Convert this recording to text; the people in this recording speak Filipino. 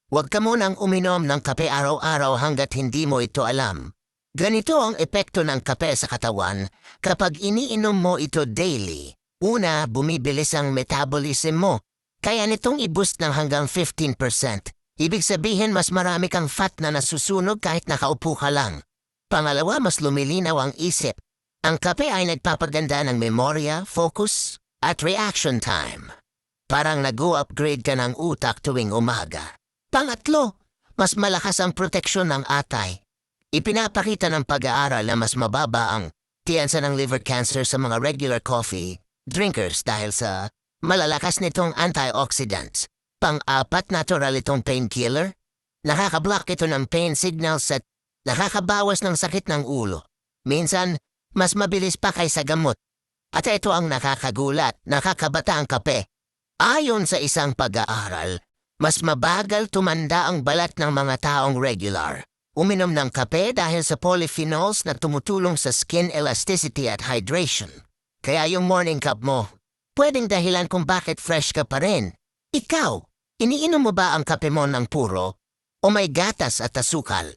Huwag ka munang uminom ng kape araw-araw hanggat hindi mo ito alam. Ganito ang epekto ng kape sa katawan kapag iniinom mo ito daily. Una, bumibilis ang metabolism mo. Kaya nitong i-boost ng hanggang 15%. Ibig sabihin mas marami kang fat na nasusunog kahit nakaupo ka lang. Pangalawa, mas lumilinaw ang isip. Ang kape ay nagpapaganda ng memorya, focus, at reaction time. Parang nag-upgrade ka ng utak tuwing umaga. Pangatlo, mas malakas ang proteksyon ng atay. Ipinapakita ng pag-aaral na mas mababa ang tiyansa ng liver cancer sa mga regular coffee drinkers dahil sa malalakas nitong antioxidants. Pang-apat, natural itong painkiller. Nakakablock ito ng pain signals at nakakabawas ng sakit ng ulo. Minsan, mas mabilis pa kaysa gamot. At ito ang nakakagulat, nakakabata ang kape. Ayon sa isang pag-aaral, mas mabagal tumanda ang balat ng mga taong regular. Uminom ng kape dahil sa polyphenols na tumutulong sa skin elasticity at hydration. Kaya yung morning cup mo, pwedeng dahilan kung bakit fresh ka pa rin. Ikaw, iniinom mo ba ang kape mo ng puro o may gatas at asukal?